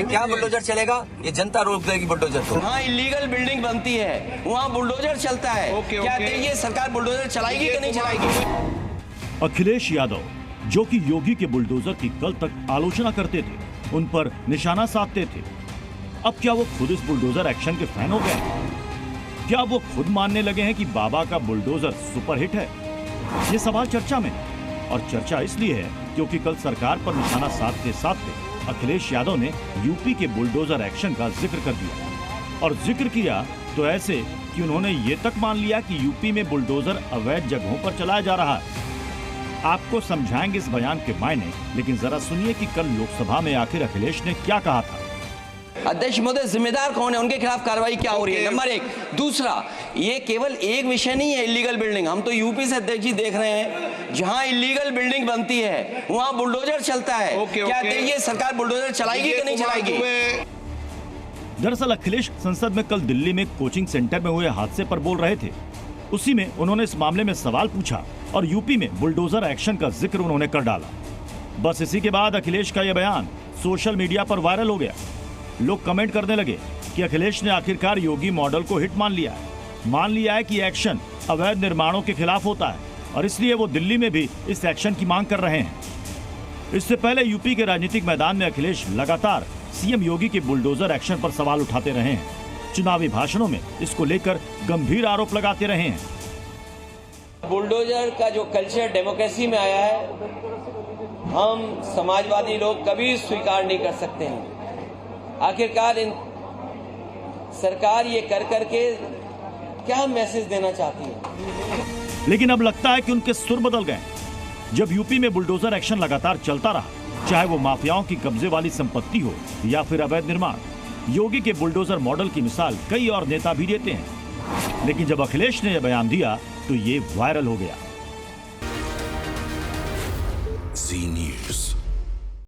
पे क्या बुलडोजर चलेगा? ये जनता रोक देगी बुलडोजर को। वहाँ इलीगल बिल्डिंग बनती है, वहाँ बुलडोजर चलता है। क्या ये सरकार बुलडोजर चलाएगी कि नहीं चलाएगी? अखिलेश यादव, जो कि योगी के बुलडोजर की कल तक आलोचना करते थे, उन पर निशाना साधते थे, अब क्या वो खुद इस बुलडोजर एक्शन के फैन हो गए? क्या वो खुद मानने लगे हैं कि बाबा का बुलडोजर सुपरहिट है? ये सवाल चर्चा में, और चर्चा इसलिए है क्योंकि कल सरकार पर निशाना साधते साधते अखिलेश यादव ने यूपी के बुलडोजर एक्शन का जिक्र कर दिया। और जिक्र किया तो ऐसे कि उन्होंने ये तक मान लिया कि यूपी में बुलडोजर अवैध जगहों पर चलाया जा रहा है। आपको समझाएंगे इस बयान के मायने, लेकिन जरा सुनिए कि कल लोकसभा में आखिर अखिलेश ने क्या कहा था। अध्यक्ष महोदय, जिम्मेदार कौन है? उनके खिलाफ कार्रवाई क्या हो रही है? नंबर एक। दूसरा, ये केवल एक विषय नहीं है इलीगल बिल्डिंग। हम तो यूपी से अध्यक्ष जी देख रहे हैं, जहां इलीगल बिल्डिंग बनती है वहां बुलडोजर चलता है। क्या ये सरकार बुलडोजर चलाएगी कि नहीं चलाएगी? दरअसल अखिलेश संसद में कल दिल्ली में कोचिंग सेंटर में हुए हादसे पर बोल रहे थे। उसी में उन्होंने इस मामले में सवाल पूछा और यूपी में बुलडोजर एक्शन का जिक्र उन्होंने कर डाला। बस इसी के बाद अखिलेश का यह बयान सोशल मीडिया पर वायरल हो गया। लोग कमेंट करने लगे कि अखिलेश ने आखिरकार योगी मॉडल को हिट मान लिया है कि एक्शन अवैध निर्माणों के खिलाफ होता है और इसलिए वो दिल्ली में भी इस एक्शन की मांग कर रहे हैं। इससे पहले यूपी के राजनीतिक मैदान में अखिलेश लगातार सीएम योगी के बुलडोजर एक्शन पर सवाल उठाते रहे हैं। चुनावी भाषणों में इसको लेकर गंभीर आरोप लगाते रहे हैं। बुलडोजर का जो कल्चर डेमोक्रेसी में आया है, हम समाजवादी लोग कभी स्वीकार नहीं कर सकते हैं। आखिरकार सरकार ये कर करके क्या मैसेज देना चाहती है? लेकिन अब लगता है कि उनके सुर बदल गए। जब यूपी में बुलडोजर एक्शन लगातार चलता रहा, चाहे वो माफियाओं की कब्जे वाली संपत्ति हो या फिर अवैध निर्माण, योगी के बुलडोजर मॉडल की मिसाल कई और नेता भी देते हैं। लेकिन जब अखिलेश ने यह बयान दिया तो ये वायरल हो गया। जी न्यूज़।